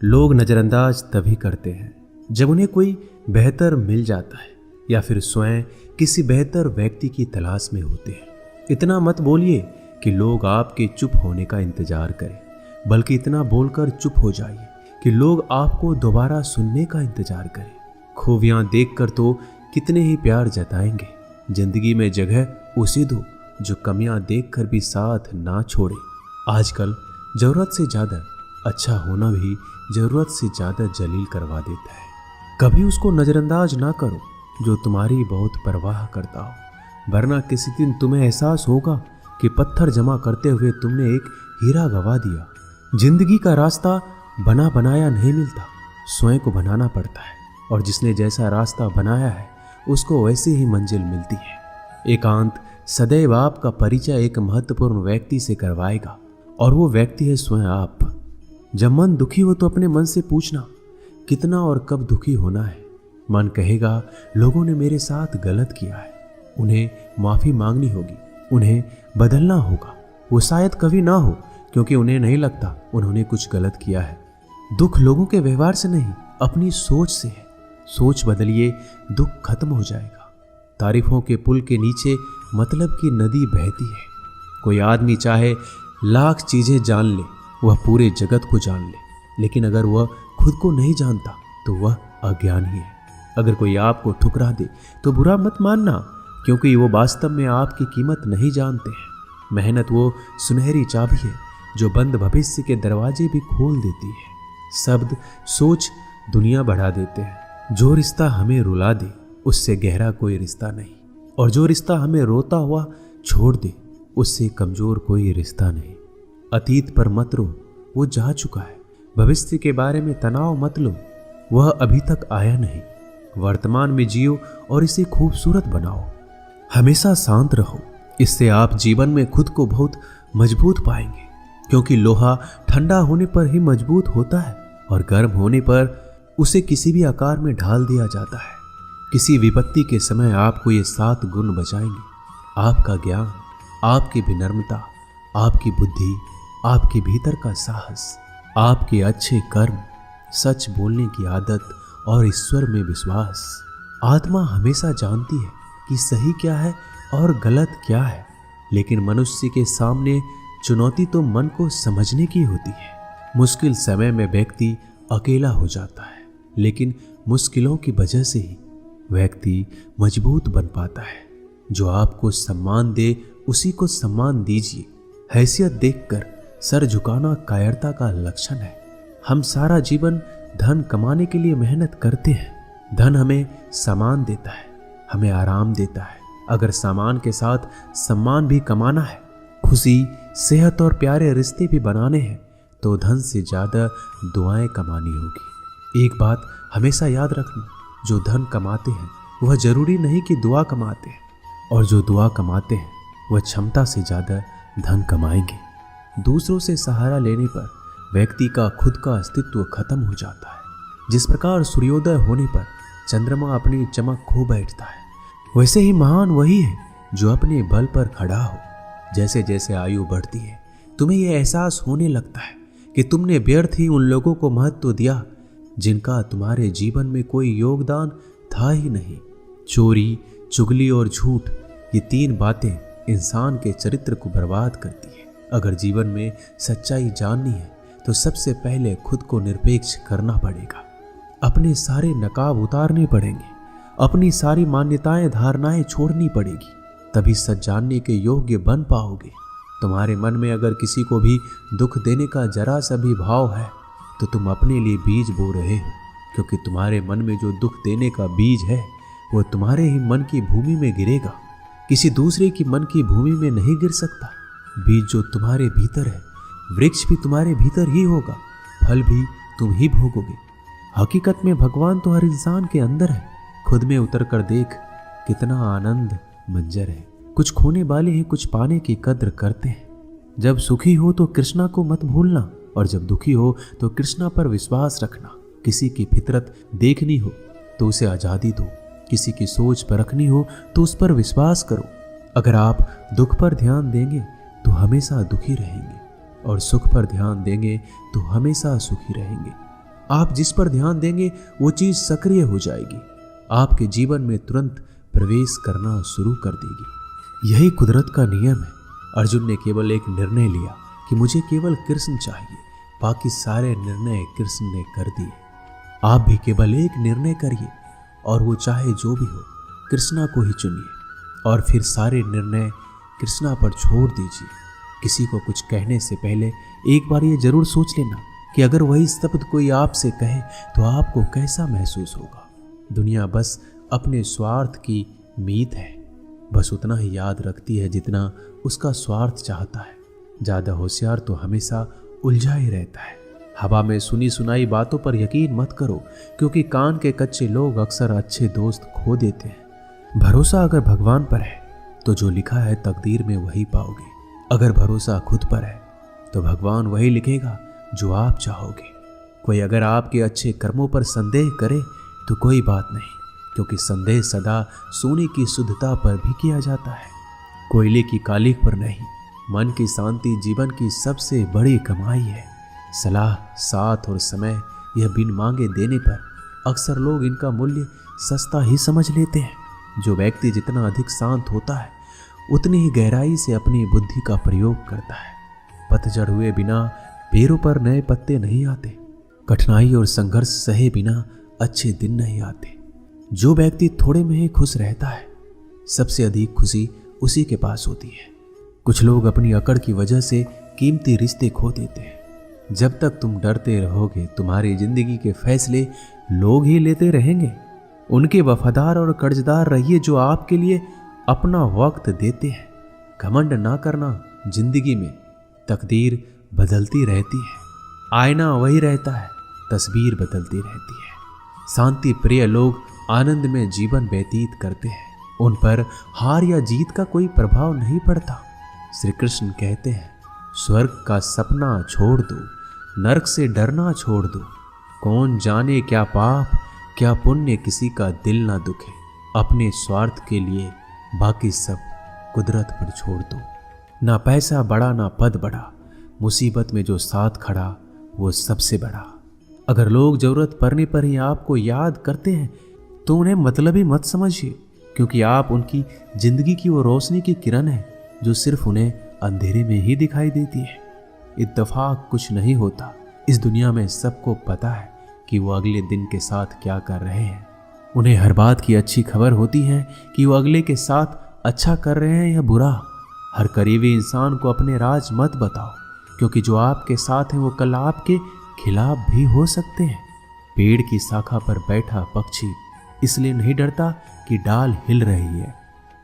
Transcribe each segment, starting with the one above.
लोग नज़रअंदाज तभी करते हैं जब उन्हें कोई बेहतर मिल जाता है या फिर स्वयं किसी बेहतर व्यक्ति की तलाश में होते हैं। इतना मत बोलिए कि लोग आपके चुप होने का इंतजार करें, बल्कि इतना बोलकर चुप हो जाइए कि लोग आपको दोबारा सुनने का इंतजार करें। खूबियां देखकर तो कितने ही प्यार जताएंगे। जिंदगी में जगह उसे दो जो कमियां देखकर भी साथ ना छोड़े। आजकल जरूरत से ज़्यादा अच्छा होना भी जरूरत से ज़्यादा जलील करवा देता है। कभी उसको नज़रअंदाज ना करो जो तुम्हारी बहुत परवाह करता हो, वरना किसी दिन तुम्हें एहसास होगा कि पत्थर जमा करते हुए तुमने एक हीरा गवा दिया। जिंदगी का रास्ता बना बनाया नहीं मिलता, स्वयं को बनाना पड़ता है, और जिसने जैसा रास्ता बनाया है उसको वैसे ही मंजिल मिलती है। एकांत सदैव आपका परिचय एक महत्वपूर्ण व्यक्ति से करवाएगा, और वो व्यक्ति है स्वयं आप। जब मन दुखी हो तो अपने मन से पूछना कितना और कब दुखी होना है। मन कहेगा लोगों ने मेरे साथ गलत किया है, उन्हें माफ़ी मांगनी होगी, उन्हें बदलना होगा। वो शायद कभी ना हो, क्योंकि उन्हें नहीं लगता उन्होंने कुछ गलत किया है। दुख लोगों के व्यवहार से नहीं, अपनी सोच से है। सोच बदलिए, दुख खत्म हो जाएगा। तारीफों के पुल के नीचे मतलब की नदी बहती है। कोई आदमी चाहे लाख चीज़ें जान ले, वह पूरे जगत को जान ले, लेकिन अगर वह खुद को नहीं जानता तो वह अज्ञानी है। अगर कोई आपको ठुकरा दे तो बुरा मत मानना, क्योंकि वो वास्तव में आपकी कीमत नहीं जानते हैं। मेहनत वो सुनहरी चाबी है जो बंद भविष्य के दरवाजे भी खोल देती है। शब्द सोच दुनिया बढ़ा देते हैं। जो रिश्ता हमें रुला दे उससे गहरा कोई रिश्ता नहीं, और जो रिश्ता हमें रोता हुआ छोड़ दे उससे कमजोर कोई रिश्ता नहीं। अतीत पर मत रो, वो जा चुका है। भविष्य के बारे में तनाव मत लो, वह अभी तक आया नहीं। वर्तमान में जियो और इसे खूबसूरत बनाओ। हमेशा शांत रहो, इससे आप जीवन में खुद को बहुत मजबूत पाएंगे, क्योंकि लोहा ठंडा होने पर ही मजबूत होता है, और गर्म होने पर उसे किसी भी आकार में ढाल दिया जाता है। किसी विपत्ति के समय आपको ये 7 गुण बचाएंगे: आपका ज्ञान, आपकी विनम्रता, आपकी बुद्धि, आपके भीतर का साहस, आपके अच्छे कर्म, सच बोलने की आदत और ईश्वर में विश्वास। आत्मा हमेशा जानती है कि सही क्या है और गलत क्या है, लेकिन मनुष्य के सामने चुनौती तो मन को समझने की होती है। मुश्किल समय में व्यक्ति अकेला हो जाता है, लेकिन मुश्किलों की वजह से ही व्यक्ति मजबूत बन पाता है। जो आपको सम्मान दे उसी को सम्मान दीजिए। हैसियत देखकर सर झुकाना कायरता का लक्षण है। हम सारा जीवन धन कमाने के लिए मेहनत करते हैं। धन हमें सामान देता है, हमें आराम देता है। अगर सामान के साथ सम्मान भी कमाना है, खुशी, सेहत और प्यारे रिश्ते भी बनाने हैं, तो धन से ज़्यादा दुआएं कमानी होगी। एक बात हमेशा याद रखना, जो धन कमाते हैं वह जरूरी नहीं कि दुआ कमाते हैं, और जो दुआ कमाते हैं वह क्षमता से ज़्यादा धन कमाएंगे। दूसरों से सहारा लेने पर व्यक्ति का खुद का अस्तित्व खत्म हो जाता है। जिस प्रकार सूर्योदय होने पर चंद्रमा अपनी चमक खो बैठता है, वैसे ही महान वही है जो अपने बल पर खड़ा हो। जैसे जैसे आयु बढ़ती है, तुम्हें यह एहसास होने लगता है कि तुमने व्यर्थ ही उन लोगों को महत्व दिया जिनका तुम्हारे जीवन में कोई योगदान था ही नहीं। चोरी, चुगली और झूठ, ये 3 बातें इंसान के चरित्र को बर्बाद करती है। अगर जीवन में सच्चाई जाननी है तो सबसे पहले खुद को निरपेक्ष करना पड़ेगा। अपने सारे नकाब उतारने पड़ेंगे, अपनी सारी मान्यताएं धारणाएं छोड़नी पड़ेगी, तभी सच जानने के योग्य बन पाओगे। तुम्हारे मन में अगर किसी को भी दुख देने का जरा सा भी भाव है तो तुम अपने लिए बीज बो रहे हो, क्योंकि तुम्हारे मन में जो दुख देने का बीज है वो तुम्हारे ही मन की भूमि में गिरेगा, किसी दूसरे की मन की भूमि में नहीं गिर सकता। बीज जो तुम्हारे भीतर है, वृक्ष भी तुम्हारे भीतर ही होगा, फल भी तुम ही भोगोगे। हकीकत में भगवान तो हर इंसान के अंदर है। खुद में उतर कर देख, कितना आनंद मंजर है। कुछ खोने वाले हैं, कुछ पाने की कद्र करते हैं। जब सुखी हो तो कृष्णा को मत भूलना, और जब दुखी हो तो कृष्णा पर विश्वास रखना। किसी की फितरत देखनी हो तो उसे आज़ादी दो, किसी की सोच परखनी हो तो उस पर विश्वास करो। अगर आप दुख पर ध्यान देंगे तो हमेशा दुखी रहेंगे, और सुख पर ध्यान देंगे तो हमेशा सुखी रहेंगे। आप जिस पर ध्यान देंगे वो चीज सक्रिय हो जाएगी, आपके जीवन में तुरंत प्रवेश करना शुरू कर देगी। यही कुदरत का नियम है। अर्जुन ने केवल एक निर्णय लिया कि मुझे केवल कृष्ण चाहिए, बाकी सारे निर्णय कृष्ण ने कर दिए। आप भी केवल एक निर्णय करिए और वो चाहे जो भी हो, कृष्णा को ही चुनिए और फिर सारे निर्णय कृष्णा पर छोड़ दीजिए। किसी को कुछ कहने से पहले एक बार ये जरूर सोच लेना कि अगर वही शब्द कोई आपसे कहे तो आपको कैसा महसूस होगा। दुनिया बस अपने स्वार्थ की मीत है, बस उतना ही याद रखती है जितना उसका स्वार्थ चाहता है। ज़्यादा होशियार तो हमेशा उलझा ही रहता है। हवा में सुनी सुनाई बातों पर यकीन मत करो, क्योंकि कान के कच्चे लोग अक्सर अच्छे दोस्त खो देते हैं। भरोसा अगर भगवान पर है तो जो लिखा है तकदीर में वही पाओगे। अगर भरोसा खुद पर है तो भगवान वही लिखेगा जो आप चाहोगे। कोई अगर आपके अच्छे कर्मों पर संदेह करे तो कोई बात नहीं, क्योंकि संदेह सदा सोने की शुद्धता पर भी किया जाता है, कोयले की कालिख पर नहीं। मन की शांति जीवन की सबसे बड़ी कमाई है। सलाह, साथ और समय यह बिन मांगे देने पर अक्सर लोग इनका मूल्य सस्ता ही समझ लेते हैं। जो व्यक्ति जितना अधिक शांत होता है उतनी ही गहराई से अपनी बुद्धि का प्रयोग करता है। पतझड़ हुए बिना पेड़ों पर नए पत्ते नहीं आते। कठिनाई और संघर्ष सहे बिना अच्छे दिन नहीं आते। जो व्यक्ति थोड़े में ही खुश रहता है, सबसे अधिक खुशी उसी के पास होती है। कुछ लोग अपनी अकड़ की वजह से कीमती रिश्ते खो देते हैं। जब तक तुम डरते रहोगे, तुम्हारी जिंदगी के फैसले लोग ही लेते रहेंगे। उनके वफादार और कर्जदार रहिए जो आपके लिए अपना वक्त देते हैं। घमंड ना करना, जिंदगी में तकदीर बदलती रहती है, आईना वही रहता है, तस्वीर बदलती रहती है। शांति प्रिय लोग आनंद में जीवन व्यतीत करते हैं, उन पर हार या जीत का कोई प्रभाव नहीं पड़ता। श्री कृष्ण कहते हैं, स्वर्ग का सपना छोड़ दो, नरक से डरना छोड़ दो। कौन जाने क्या पाप क्या पुण्य किसी का दिल ना दुखे। अपने स्वार्थ के लिए बाकी सब कुदरत पर छोड़ दो। ना पैसा बड़ा ना पद बड़ा, मुसीबत में जो साथ खड़ा वो सबसे बड़ा। अगर लोग जरूरत पड़ने पर ही आपको याद करते हैं तो उन्हें मतलबी मत समझिए, क्योंकि आप उनकी जिंदगी की वो रोशनी की किरण है जो सिर्फ उन्हें अंधेरे में ही दिखाई देती है। इत्तेफाक कुछ नहीं होता। इस दुनिया में सबको पता है कि वो अगले दिन के साथ क्या कर रहे हैं। उन्हें हर बात की अच्छी खबर होती है कि वो अगले के साथ अच्छा कर रहे हैं या बुरा। हर करीबी इंसान को अपने राज मत बताओ, क्योंकि जो आपके साथ हैं वो कल आपके खिलाफ भी हो सकते हैं। पेड़ की शाखा पर बैठा पक्षी इसलिए नहीं डरता कि डाल हिल रही है,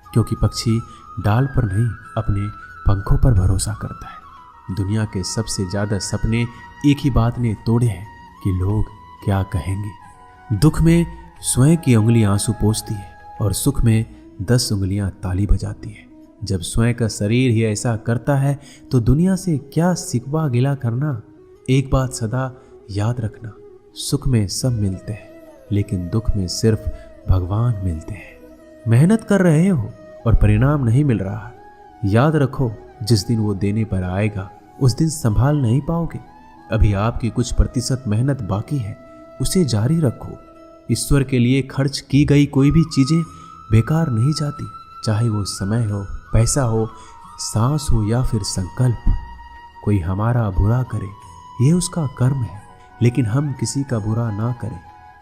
क्योंकि पक्षी डाल पर नहीं अपने पंखों पर भरोसा करता है। दुनिया के सबसे ज्यादा सपने एक ही बात ने तोड़े हैं कि लोग क्या कहेंगे। दुख में स्वयं की उंगली आंसू पोंछती है और सुख में 10 उंगलियां ताली बजाती है। जब स्वयं का शरीर ही ऐसा करता है तो दुनिया से क्या सिकवा गिला करना। एक बात सदा याद रखना, सुख में सब मिलते हैं लेकिन दुख में सिर्फ भगवान मिलते हैं। मेहनत कर रहे हो और परिणाम नहीं मिल रहा, याद रखो जिस दिन वो देने पर आएगा उस दिन संभाल नहीं पाओगे। अभी आपकी कुछ प्रतिशत मेहनत बाकी है, उसे जारी रखो। ईश्वर के लिए खर्च की गई कोई भी चीजें बेकार नहीं जाती, चाहे वो समय हो, पैसा हो, सांस हो या फिर संकल्प। कोई हमारा बुरा करे ये उसका कर्म है, लेकिन हम किसी का बुरा ना करें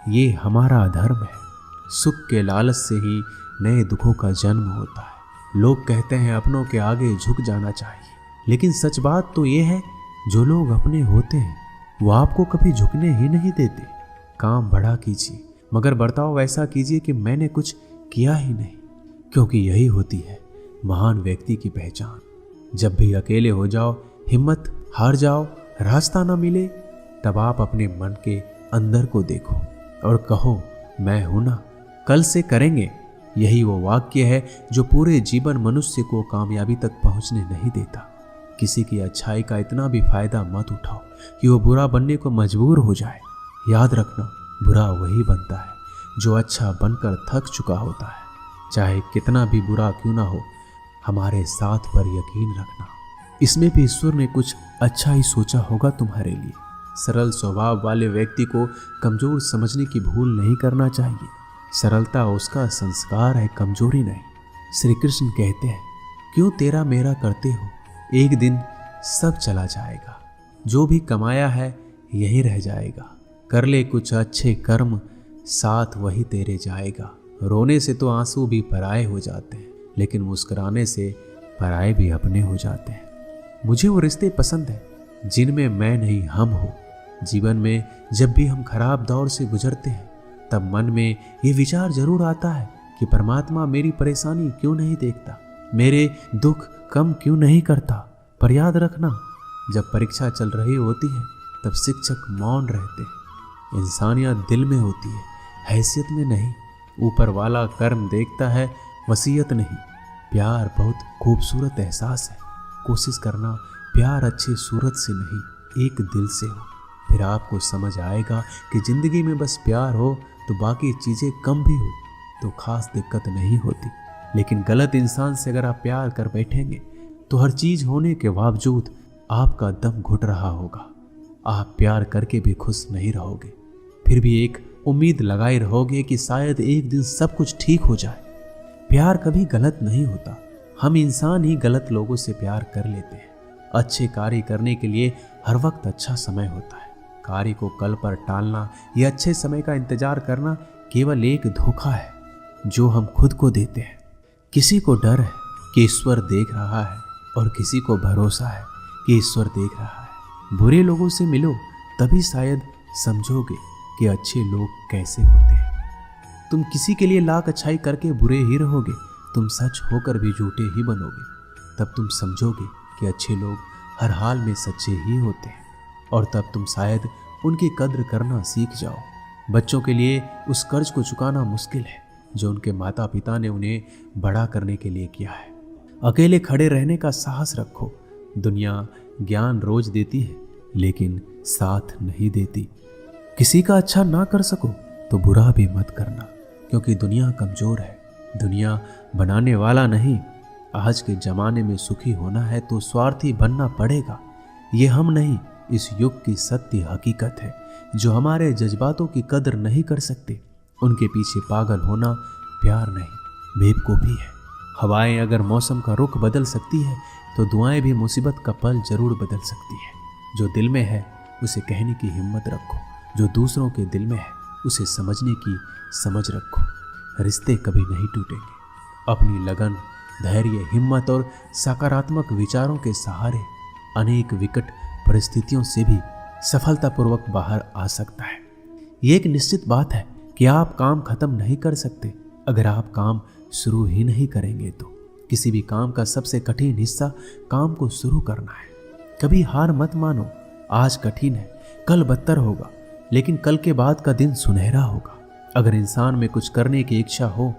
ये हमारा धर्म है। सुख के लालच से ही नए दुखों का जन्म होता है। लोग कहते हैं अपनों के आगे झुक जाना चाहिए, लेकिन सच बात तो ये है जो लोग अपने होते हैं वो आपको कभी झुकने ही नहीं देते। काम बड़ा कीजिए मगर बर्ताव वैसा कीजिए कि मैंने कुछ किया ही नहीं, क्योंकि यही होती है महान व्यक्ति की पहचान। जब भी अकेले हो जाओ, हिम्मत हार जाओ, रास्ता ना मिले, तब आप अपने मन के अंदर को देखो और कहो मैं हूं ना, कल से करेंगे। यही वो वाक्य है जो पूरे जीवन मनुष्य को कामयाबी तक पहुंचने नहीं देता। किसी की अच्छाई का इतना भी फायदा मत उठाओ कि वो बुरा बनने को मजबूर हो जाए। याद रखना, बुरा वही बनता है जो अच्छा बनकर थक चुका होता है। चाहे कितना भी बुरा क्यों ना हो, हमारे साथ पर यकीन रखना, इसमें भी ईश्वर ने कुछ अच्छा ही सोचा होगा तुम्हारे लिए। सरल स्वभाव वाले व्यक्ति को कमजोर समझने की भूल नहीं करना चाहिए। सरलता उसका संस्कार है, कमजोरी नहीं। श्री कृष्ण कहते हैं, क्यों तेरा मेरा करते हो, एक दिन सब चला जाएगा। जो भी कमाया है यही रह जाएगा। कर ले कुछ अच्छे कर्म, साथ वही तेरे जाएगा। रोने से तो आंसू भी पराए हो जाते हैं, लेकिन मुस्कुराने से पराए भी अपने हो जाते हैं। मुझे वो रिश्ते पसंद हैं जिनमें मैं नहीं हम हो। जीवन में जब भी हम खराब दौर से गुजरते हैं तब मन में ये विचार जरूर आता है कि परमात्मा मेरी परेशानी क्यों नहीं देखता, मेरे दुख कम क्यों नहीं करता। पर याद रखना, जब परीक्षा चल रही होती है तब शिक्षक मौन रहते हैं। इंसानियत दिल में होती है, हैसियत में नहीं। ऊपर वाला कर्म देखता है, वसीयत नहीं। प्यार बहुत खूबसूरत एहसास है। कोशिश करना प्यार अच्छी सूरत से नहीं, एक दिल से हो। फिर आपको समझ आएगा कि जिंदगी में बस प्यार हो तो बाकी चीज़ें कम भी हो तो खास दिक्कत नहीं होती। लेकिन गलत इंसान से अगर आप प्यार कर बैठेंगे तो हर चीज़ होने के बावजूद आपका दम घुट रहा होगा। आप प्यार करके भी खुश नहीं रहोगे, फिर भी एक उम्मीद लगाए रहोगे कि शायद एक दिन सब कुछ ठीक हो जाए। प्यार कभी गलत नहीं होता, हम इंसान ही गलत लोगों से प्यार कर लेते हैं। अच्छे कार्य करने के लिए हर वक्त अच्छा समय होता है। कार्य को कल पर टालना या अच्छे समय का इंतजार करना केवल एक धोखा है जो हम खुद को देते हैं। किसी को डर है कि ईश्वर देख रहा है और किसी को भरोसा है कि ईश्वर देख रहा है। बुरे लोगों से मिलो तभी शायद समझोगे कि अच्छे लोग कैसे होते हैं। तुम किसी के लिए लाख अच्छाई करके बुरे ही रहोगे, तुम सच होकर भी झूठे ही बनोगे। तब तुम समझोगे कि अच्छे लोग हर हाल में सच्चे ही होते हैं, और तब तुम शायद उनकी कद्र करना सीख जाओ। बच्चों के लिए उस कर्ज को चुकाना मुश्किल है जो उनके माता पिता ने उन्हें बड़ा करने के लिए किया है। अकेले खड़े रहने का साहस रखो। दुनिया ज्ञान रोज देती है लेकिन साथ नहीं देती। किसी का अच्छा ना कर सको तो बुरा भी मत करना, क्योंकि दुनिया कमजोर है, दुनिया बनाने वाला नहीं। आज के जमाने में सुखी होना है तो स्वार्थी बनना पड़ेगा। ये हम नहीं, इस युग की सत्य हकीकत है। जो हमारे जज्बातों की कदर नहीं कर सकते उनके पीछे पागल होना प्यार नहीं, बेवकूफ़ी है। हवाएं अगर मौसम का रुख बदल सकती है तो दुआएं भी मुसीबत का पल जरूर बदल सकती है। जो दिल में है उसे कहने की हिम्मत रखो, जो दूसरों के दिल में है उसे समझने की समझ रखो। रिश्ते कभी नहीं टूटेंगे। अपनी लगन, धैर्य, हिम्मत और सकारात्मक विचारों के सहारे अनेक विकट परिस्थितियों से भी सफलतापूर्वक बाहर आ सकता है। ये एक निश्चित बात है कि आप काम खत्म नहीं कर सकते अगर आप काम शुरू ही नहीं करेंगे। तो किसी भी काम का सबसे कठिन हिस्सा काम को शुरू करना है। कभी हार मत मानो। आज कठिन है, कल बदतर होगा, लेकिन कल के बाद का दिन सुनहरा होगा। अगर इंसान में कुछ करने की इच्छा हो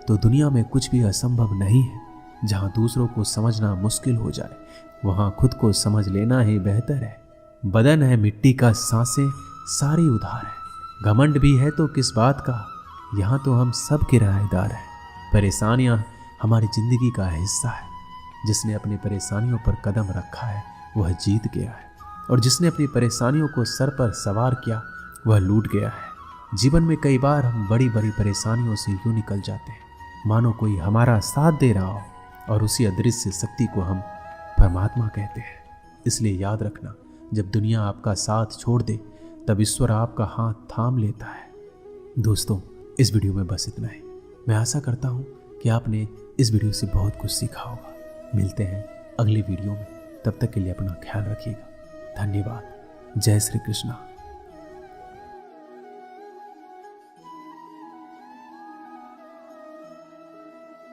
तो दुनिया में कुछ भी असंभव नहीं है। जहां दूसरों को समझना मुश्किल हो जाए वहां खुद को समझ लेना ही बेहतर है। बदन है मिट्टी का, सांसें सारी उधार है। घमंड भी है तो किस बात का, यहाँ तो हम सब किराएदार हैं। परेशानियां हमारी जिंदगी का हिस्सा है। जिसने अपनी परेशानियों पर कदम रखा है वह जीत गया है, और जिसने अपनी परेशानियों को सर पर सवार किया वह लूट गया है। जीवन में कई बार हम बड़ी बड़ी परेशानियों से यूं निकल जाते हैं मानो कोई हमारा साथ दे रहा हो, और उसी अदृश्य शक्ति को हम परमात्मा कहते हैं। इसलिए याद रखना, जब दुनिया आपका साथ छोड़ दे तब ईश्वर आपका हाथ थाम लेता है। दोस्तों, इस वीडियो में बस इतना ही। मैं आशा करता हूँ कि आपने इस वीडियो से बहुत कुछ सीखा होगा। मिलते हैं अगली वीडियो में, तब तक के लिए अपना ख्याल रखिएगा। धन्यवाद। जय श्री कृष्णा।